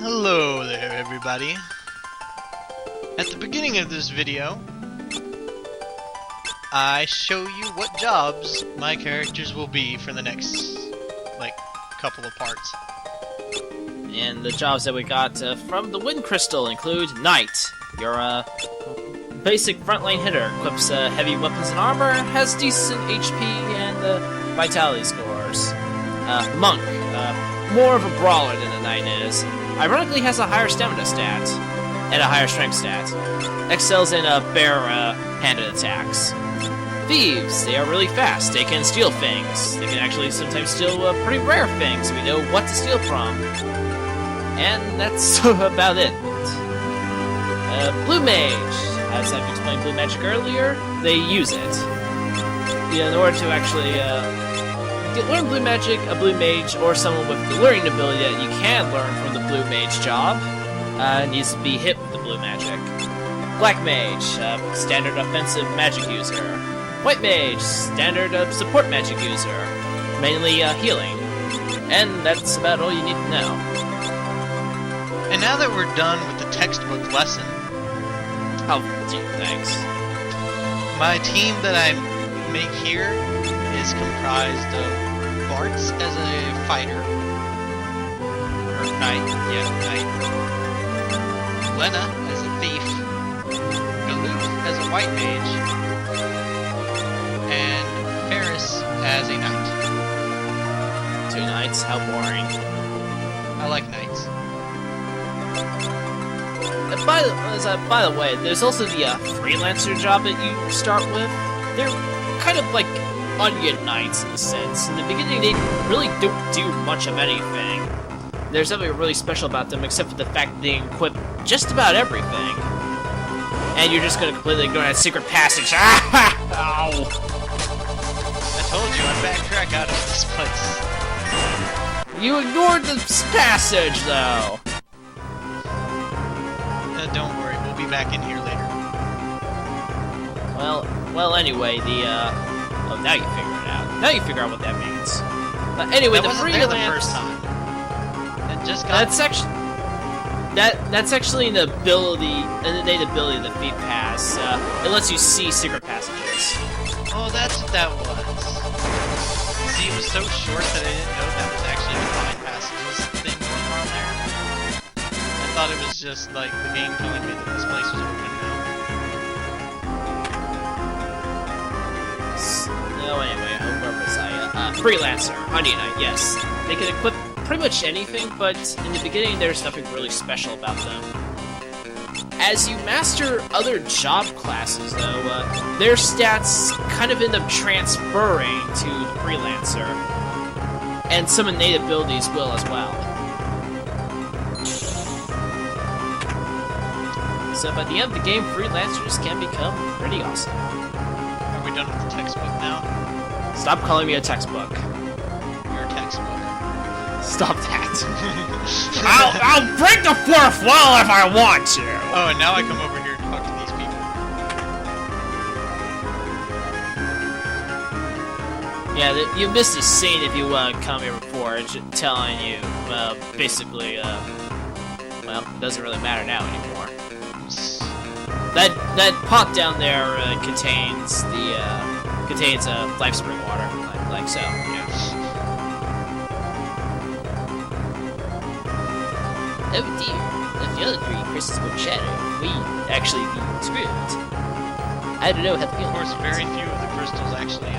Hello there, everybody. At the beginning of this video, I show you what jobs my characters will be for the next, couple of parts. And the jobs that we got from the Wind Crystal include Knight. Your basic frontline hitter, equips heavy weapons and armor, has decent HP and vitality scores. Monk, more of a brawler than a Knight is. Ironically has a higher stamina stat and a higher strength stat. Excels in bare-handed attacks. Thieves, they are really fast. They can steal things. They can actually sometimes steal pretty rare things. We know what to steal from. And that's about it. Blue Mage. As I've explained Blue Magic earlier, they use it. In order to actually learn Blue Magic, a Blue Mage, or someone with the learning ability that you can learn from the Blue Mage job, needs to be hit with the Blue Magic. Black Mage, standard offensive magic user. White Mage, standard support magic user, mainly healing. And that's about all you need to know. And now that we're done with the textbook lesson... Oh, gee, thanks. My team that I make here is comprised of Bartz as a fighter. Or knight, knight. Lena as a thief. Galoof as a white mage. And Ferris as a knight. 2 knights? How boring. I like knights. By the way, there's also the freelancer job that you start with. They're kind of like onion knights in a sense. In the beginning, they really don't do much of anything. There's nothing really special about them except for the fact that they equip just about everything. And you're just gonna completely ignore that secret passage. Ow! I told you, I'm backtrack out of this place. You ignored the passage, though. Don't worry, we'll be back in here later. Well, anyway, oh, now you figure it out. Now you figure out what that means. Anyway, that the wasn't there freelance... the first time. It just got... That's actually an innate ability that Thief has. It lets you see secret passages. Oh, that's what that was. See, it was so short that I didn't know that was actually the blind passages thing going on there. I thought it was just like the game telling me that this place was open now. No, anyway, where was I? Freelancer, Onion Knight, yes. They can equip pretty much anything, but in the beginning there's nothing really special about them. As you master other job classes, though, their stats kind of end up transferring to the Freelancer, and some innate abilities will as well. So by the end of the game, freelancers can become pretty awesome. Are we done with the textbook now? Stop calling me a textbook. You're a textbook. Stop that. I'll break the fourth wall if I want to! Oh, and now I come over here to talk to these people. Yeah, you missed a scene if you come here before, telling you, basically, well, it doesn't really matter now anymore. That pot down there contains life spring water, like so. Yeah. Oh dear, if the other 3 crystals would shatter, we'd actually be screwed. I don't know how to feel. Of course, very few of the crystals actually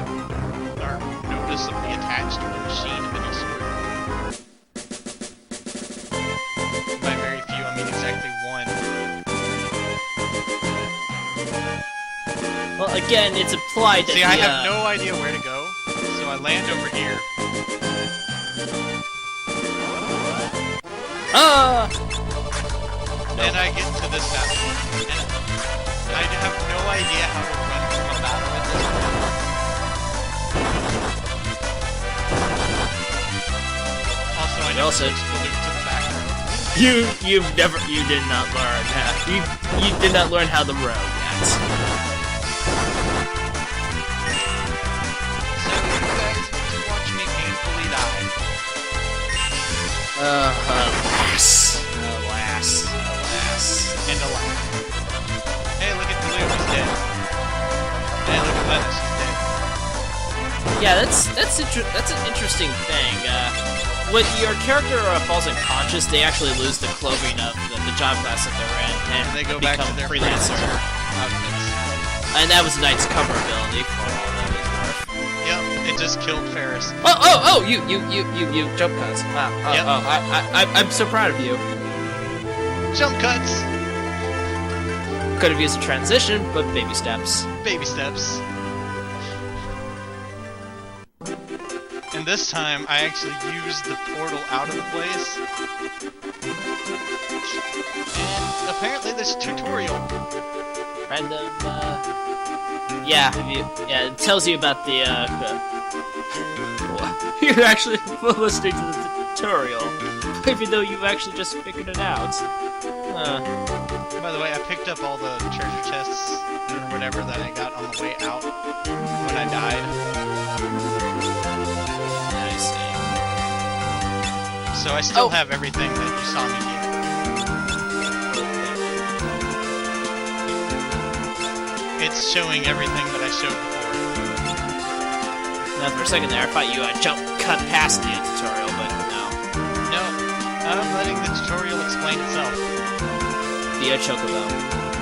are noticeably attached to a machine of any sort. By very few, I mean exactly 1. Well, again, it's implied that See, I have no idea where to go, so I land over here. And I get to this battle. And I have no idea how to run from a battle at this point. Also, I never switched the loop to the back row. You did not learn how, you did not learn how to row yet. So you guys get to watch me painfully die. Alas. Hey, look at Tule, he's dead. Hey, look at Lennis, he's dead. Yeah, that's an interesting thing. When your character falls unconscious, they actually lose the clothing of the job class that they're in, and they go back become to their freelancer. outfits. And that was Knight's cover ability for all that was worth. Yep, it just killed Ferris. Oh! You jump cuts. Wow. Yep. I'm so proud of you. Jump cuts! Could have used a transition, but baby steps. Baby steps. And this time, I actually used the portal out of the place. And apparently there's a tutorial. Random, yeah, it tells you about the, you're actually listening to the tutorial, even though you've actually just figured it out. By the way, I picked up all the treasure chests, or whatever, that I got on the way out when I died. I see. So I still have everything that you saw me get. It's showing everything that I showed before. Now for a second there, I thought you cut past the tutorial, but no. No, I'm letting the tutorial explain itself. Via Chocobo.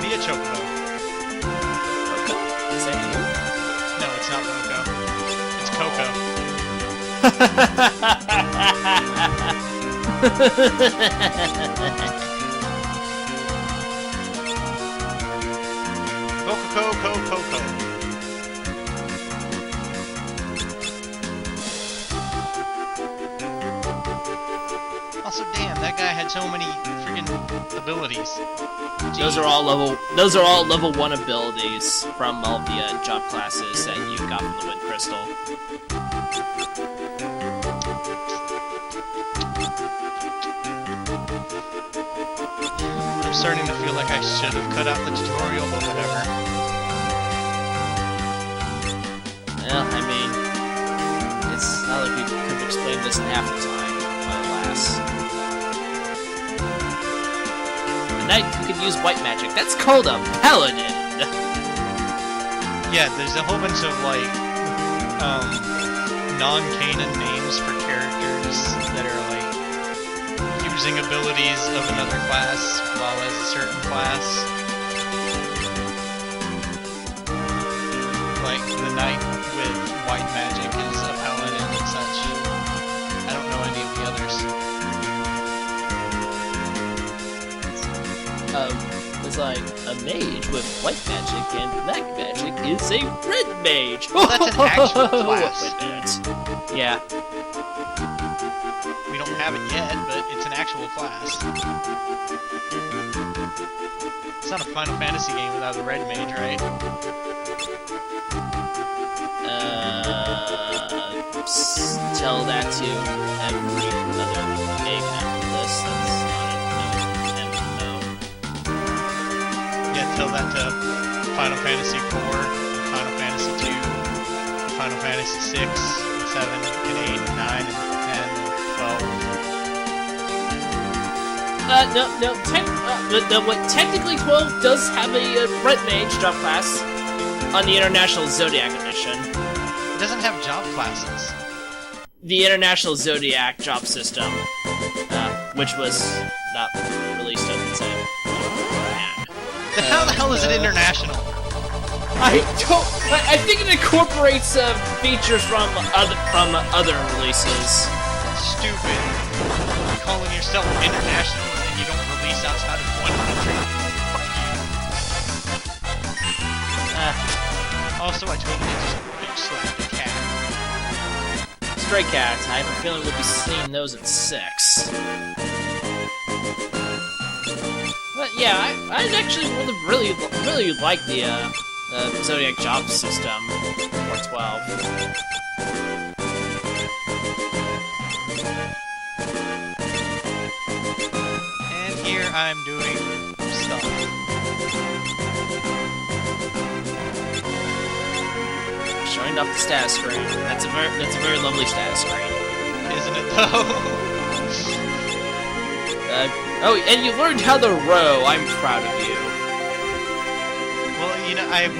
Via Chocobo. Coco? Is that you? No, it's not Loco. It's Coco. Coco. Also, damn, that guy had so many freaking abilities. Jeez. Those are all level 1 abilities from all the job classes that you got from the Wind Crystal. I'm starting to feel like I should have cut out the tutorial, but whatever. Well, I mean, it's not like we could have explained this in half the time, alas. The knight who can use white magic, that's called a paladin! Yeah, there's a whole bunch of, like, non-canon names for characters that are, like, using abilities of another class while as a certain class. Like, the knight with white magic is a paladin and such. I don't know any of the others. It's like a mage with white magic and black magic is a red mage! Well, that's an actual class. Wait a minute. Yeah. We don't have it yet, but it's an actual class. It's not a Final Fantasy game without a red mage, right? Tell that to every other game after this. That's not no. Yeah, tell that to Final Fantasy 4, Final Fantasy 2, Final Fantasy 6, 7, and 8, and 9, and 10, and 12. No. Technically 12 does have a red mage job class on the International Zodiac Edition. It doesn't have job classes. The International Zodiac job system, which was not released at the time. How the hell is it international? I think it incorporates features from other releases. That's stupid. You're calling yourself international and then you don't release outside of one country. Fuck you. Also, I totally just bitch slapped a cat. Stray cats. I have a feeling we'll be seeing those at 6. But yeah, I actually really like the Zodiac job system for 12. And here I'm doing stuff. Showing off the status screen. That's a very lovely status screen. Isn't it though? Oh, and you learned how to row. I'm proud of you. you know, I am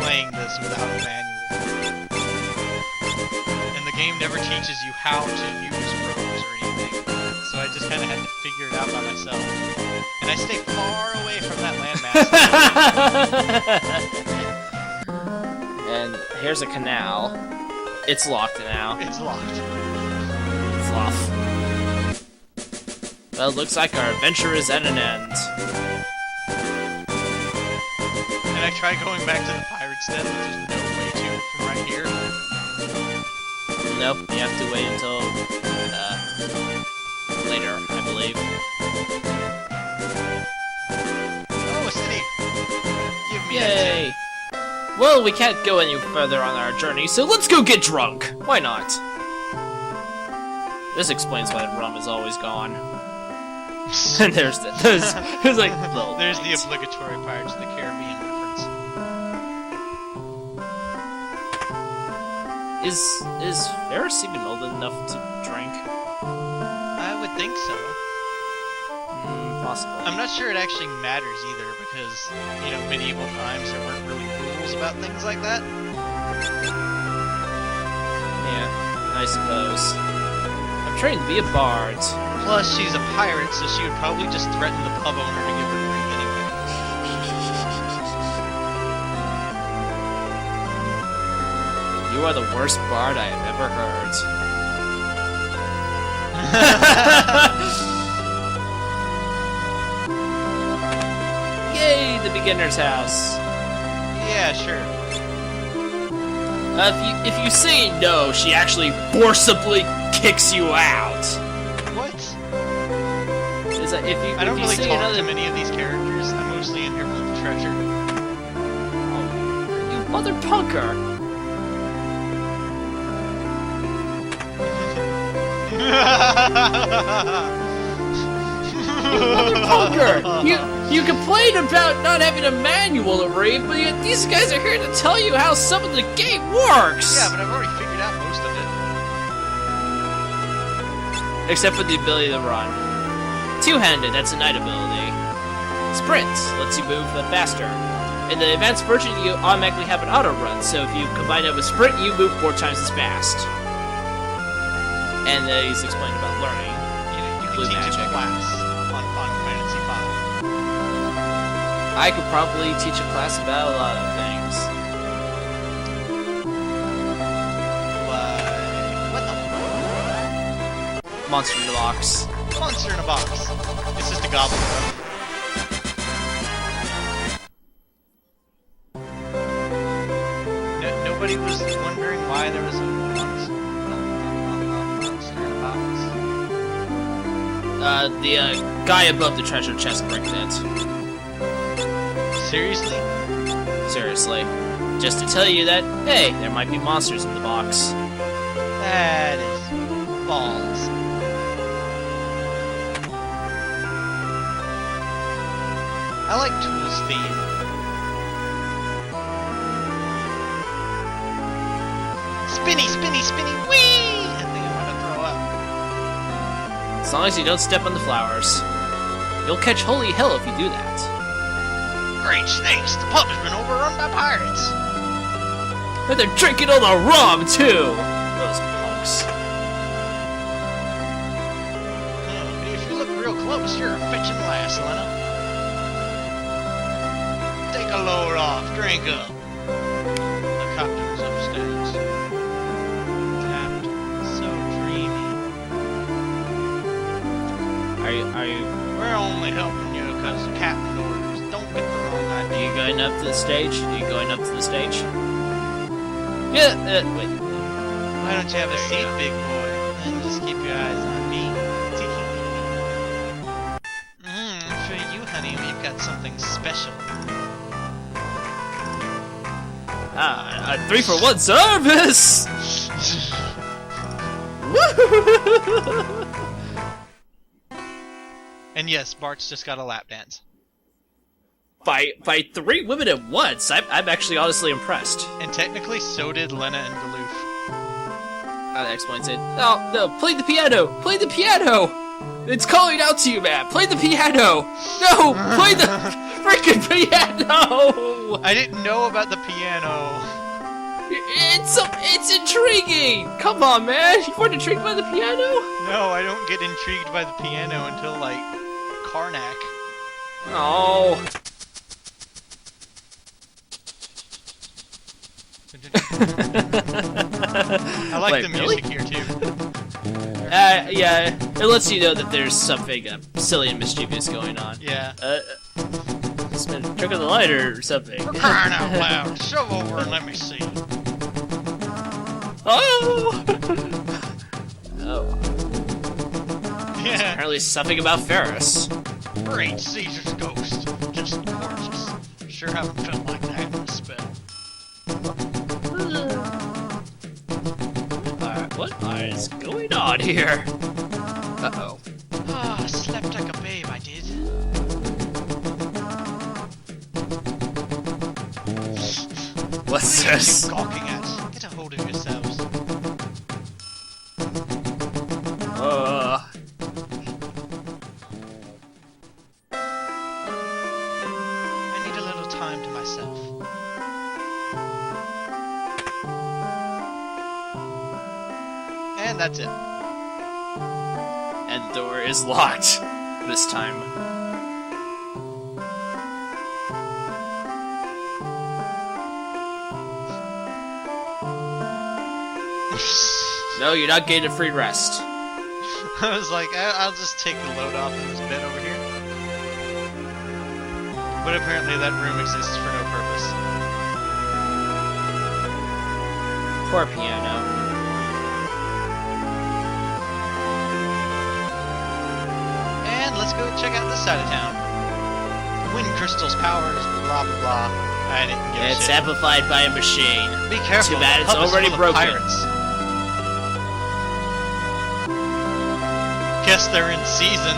playing this without a manual. And the game never teaches you how to use rows or anything. So I just kind of had to figure it out by myself. And I stay far away from that landmass. And here's a canal. It's locked now. It's locked. It's off. Well, it looks like our adventure is at an end. And I tried going back to the pirate's den, but there's no way to from right here. Nope, you have to wait until later, I believe. Oh, a city! Give me that Yay! Well, we can't go any further on our journey, so let's go get drunk! Why not? This explains why the rum is always gone. And there's like little There's things. the obligatory Pirates of the Caribbean reference. Is Ferris even old enough to drink? I would think so. Possibly. I'm not sure it actually matters either, because, you know, medieval times, there weren't really rules about things like that. Yeah, I suppose. I'm trained to be a bard. Plus, she's a pirate, so she would probably just threaten the pub owner to give her a drink anyway. You are the worst bard I have ever heard. Yay, the beginner's house. Yeah, sure. If you say no, she actually forcibly kicks you out. What? Is that if you? I don't if you really say talk another... to many of these characters. I'm mostly in here for the treasure. Oh, you mother punker! Punker! You complain about not having a manual to read, but yet these guys are here to tell you how some of the game works! Yeah, but I've already figured out most of it. Except for the ability to run. Two-handed, that's a knight ability. Sprint lets you move faster. In the advanced version, you automatically have an auto run, so if you combine it with sprint, you move 4 times as fast. And he's explained about learning. You Blue can teach magic. a class on Final Fantasy V. I could probably teach a class about a lot of things. What the? Monster in the box. Monster in a box. It's just a goblin. Nobody was wondering why there was a monster in a box. The guy above the treasure chest bricked it. Seriously? Seriously. Just to tell you that, hey, there might be monsters in the box. That is balls. I like Tule's theme. Spinny, spinny, spinny, whee! I think I'm gonna throw up. As long as you don't step on the flowers. You'll catch holy hell if you do that. Great snakes! The pub has been overrun by pirates! And they're drinking all the rum, too! Those punks. If you look real close, you're a fetching lass, Lena. Take a load off, drink up. The captain's upstairs. Captain, so dreamy. Are you... We're only helping you because the captain orders. Don't get the wrong Are idea. you going up to the stage? Are you going up to the stage? Yeah, wait. Why don't you have a seat, big boy? And just keep your eyes on me. For you, honey, we've got something special. Ah, a 3-for-1 service! And yes, Bart's just got a lap dance. By 3 women at once, I'm actually honestly impressed. And technically, so did Lena and Galoof. That explains it. No, play the piano! Play the piano! It's calling out to you, man. Play the piano. No, play the freaking piano. I didn't know about the piano. It's intriguing. Come on, man. You weren't intrigued by the piano? No, I don't get intrigued by the piano until, like, Karnak. Oh. I like Wait, the music really? here, too. Yeah, it lets you know that there's something silly and mischievous going on. Yeah. It's been a trick of the lighter or something. For crying out loud, shove over and let me see. Oh! Oh. Yeah. Apparently something about Ferris. Great Caesar's ghost. Just gorgeous. Sure haven't felt like that in a spell. What is going on here? Uh-oh. Ah, slept like a babe, I did. What's What are this? you gawking at? Get a hold of yourselves. I need a little time to myself. And that's it. And the door is locked this time. No, you're not getting a free rest. I was like, I'll just take the load off of this bed over here. But apparently that room exists for no purpose. Poor piano. And let's go check out this side of town. Wind crystal's powers, blah blah blah. I didn't give a It's shit. amplified by a machine. Be careful. Too bad the it's pub is already full of broken. Pirates. Guess they're in season.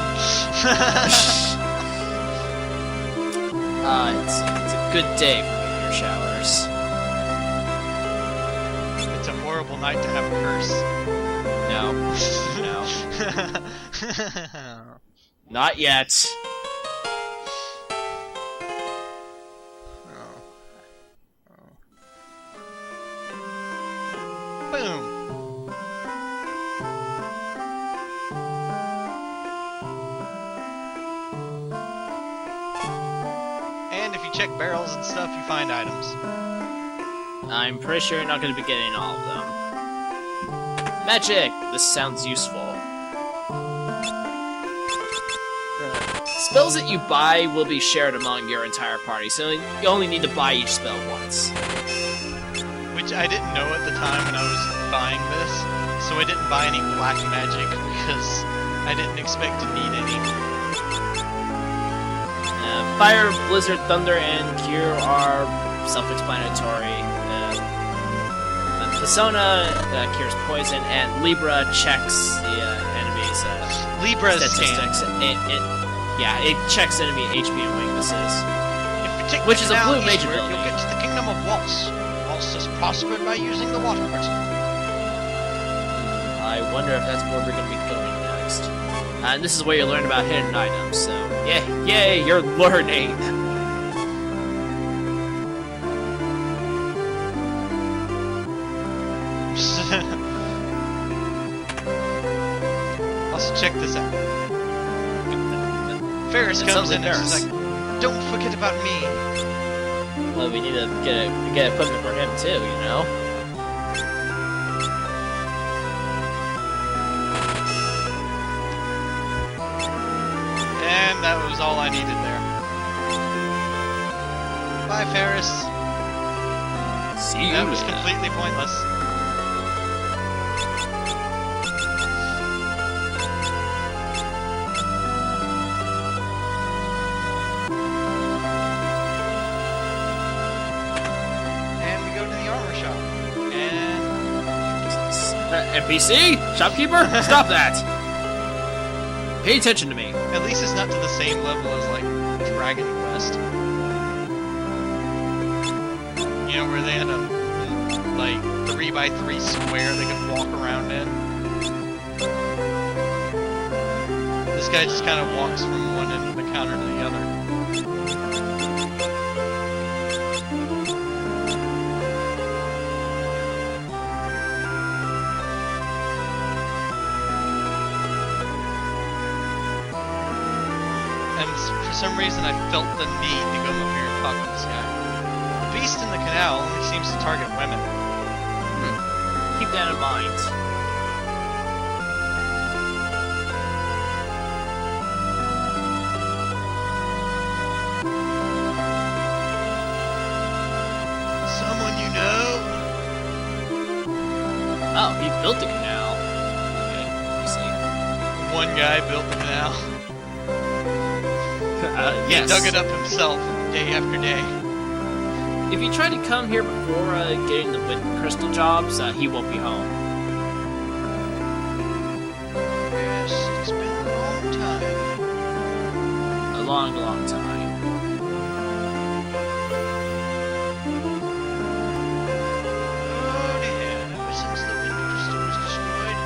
It's a good day for meteor showers. It's a horrible night to have a curse. No. Not yet. Boom. And if you check barrels and stuff, you find items. I'm pretty sure you're not going to be getting all of them. Magic! This sounds useful. Spells that you buy will be shared among your entire party, so you only need to buy each spell once. Which I didn't know at the time when I was buying this, so I didn't buy any black magic because I didn't expect to need any. Fire, Blizzard, Thunder, and Cure are self-explanatory. Persona cures poison, and Libra checks the enemy's Libra's statistics. It checks enemy HP and weaknesses. If you take Which the is a canal blue mage eastward, ability. you'll get to the kingdom of Waltz. Waltz has prospered by using the water crystal. I wonder if that's where we're going to be going next. And this is where you learn about hidden items, so yay, you're learning! Also, check this out. Ferris comes in and he's like, "Don't forget about me." Well, we need to get equipment for him too, you know? And that was all I needed there. Bye, Ferris. See you That was later. completely pointless. And we go to the armor shop. And NPC? Shopkeeper? Stop that! Pay attention to me. at least it's not to the same level as, like, Dragon Quest. You know, where they had a, like, 3x3 square they could walk around in. This guy just kind of walks from one end of the counter to the other. And for some reason I felt the need to go up here and talk to this guy. The beast in the canal only seems to target women. Keep that in mind. Someone you know? Oh, he built the canal. Okay, you see. One guy built the canal. He Yes. dug it up himself, day after day. If you try to come here before getting the wind crystal jobs, he won't be home. Yes, it's been a long time. A long, long time. Oh dear, ever since the wind crystal was destroyed,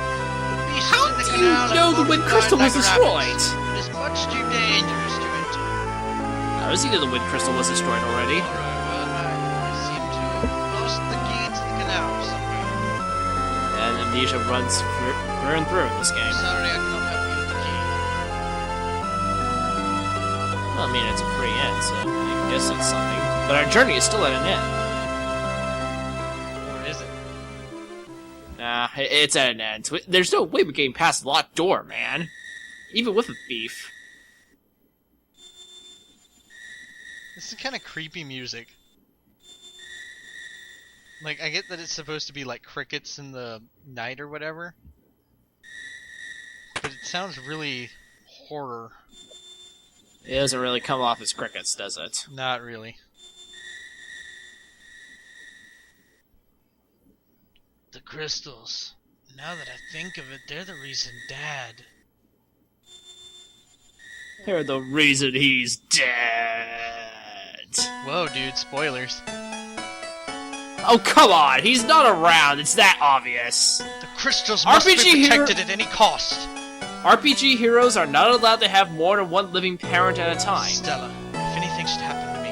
the beasts How in the do canal you have know the wind multiplied crystal was like destroyed? rabbits. It is much too dangerous to enter. I was either the wind crystal was destroyed already. Alright, well, I seem to have lost the key to the canal somewhere. And amnesia runs through and through in this game. Sorry, I cannot help you with the key. Well, I mean, it's a free end, so I guess it's something. But our journey is still at an end. Or is it? Nah, it's at an end. There's no way we're getting past the locked door, man. Even with a thief. This is kind of creepy music. Like, I get that it's supposed to be like crickets in the night or whatever. But it sounds really horror. It doesn't really come off as crickets, does it? Not really. The crystals. Now that I think of it, they're the reason Dad... They're the reason he's dead. Whoa, dude, spoilers. Oh, come on! He's not around, it's that obvious! The crystals must RPG be hero- protected at any cost. RPG heroes are not allowed to have more than one living parent at a time. Stella, if anything should happen to me,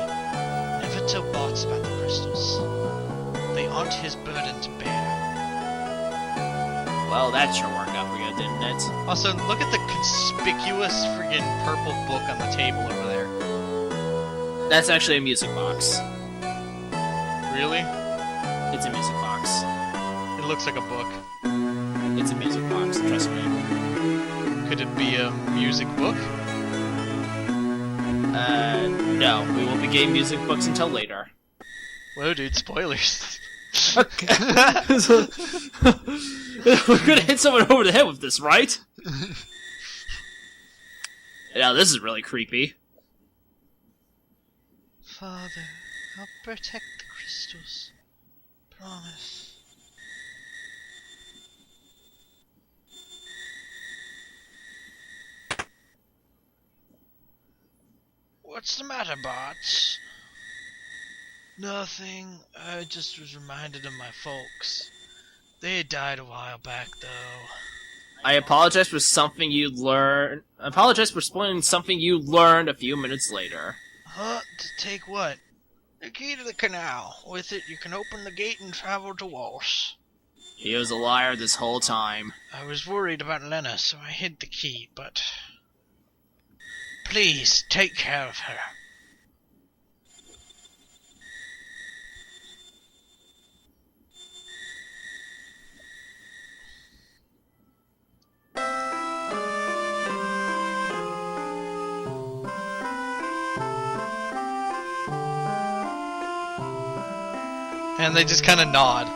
never tell Bart's about the crystals. They aren't his burden to bear. Well, that sure worked out for you, didn't it? Also, look at the conspicuous friggin' purple book on the table over there. That's actually a music box. Really? It's a music box. It looks like a book. It's a music box, trust me. Could it be a music book? No. We won't be getting music books until later. Whoa, dude, spoilers. We're gonna hit someone over the head with this, right? Now, this is really creepy. Father, I'll protect the crystals. Promise. What's the matter, Bart? Nothing. I just was reminded of my folks. They had died a while back, though. I apologize for something you learned. I apologize for spoiling something you learned a few minutes later. Huh? To take what? The key to the canal. With it, you can open the gate and travel to Walsh. He was a liar this whole time. I was worried about Lena, so I hid the key, but... Please, take care of her. And they just kind of nod.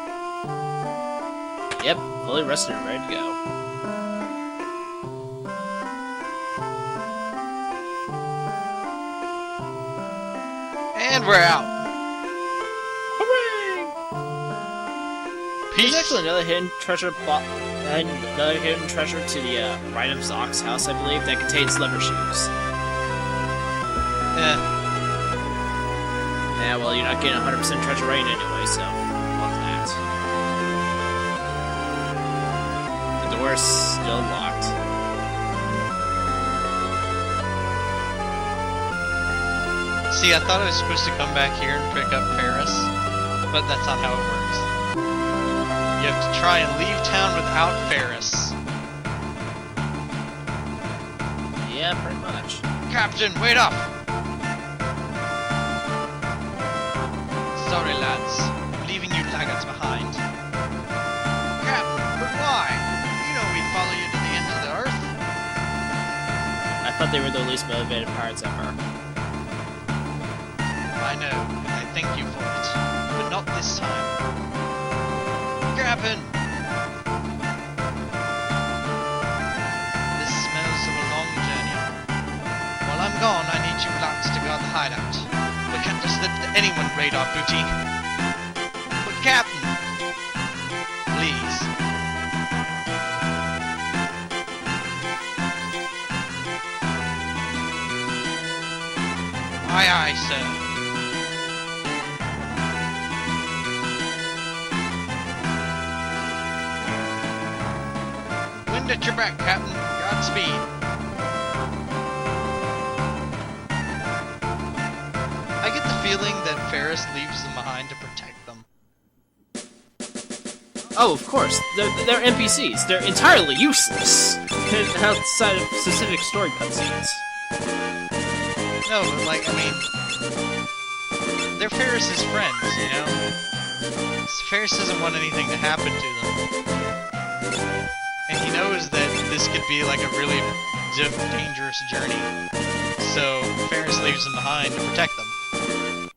Yep, fully rested and ready to go. And we're out. Hooray! Peace. There's actually another hidden treasure another hidden treasure to the right of Zock's house, I believe, that contains leather shoes. Yeah, well, you're not getting 100% treasure rain anyway, so fuck that. The door's still locked. See, I thought I was supposed to come back here and pick up Ferris, but that's not how it works. You have to try and leave town without Ferris. Yeah, pretty much. Captain, wait up! Sorry, lads. I'm leaving you laggards behind. Captain, but why? You know we'd follow you to the ends of the earth. I thought they were the least motivated pirates ever. I know, and I thank you for it. But not this time. Captain! This smells of a long journey. While I'm gone, I need you lots to guard the hideout. We can't just let anyone raid our booty. But Captain! Please. Aye, aye, sir. Wind at your back, Captain. Godspeed. I get the feeling that Ferris leaves them behind to protect them. Oh, of course. They're NPCs. They're entirely useless outside of specific story cutscenes. No, but like, I mean, they're Ferris's friends, you know? Ferris doesn't want anything to happen to them. And he knows that this could be like a really dangerous journey. So Ferris leaves them behind to protect them.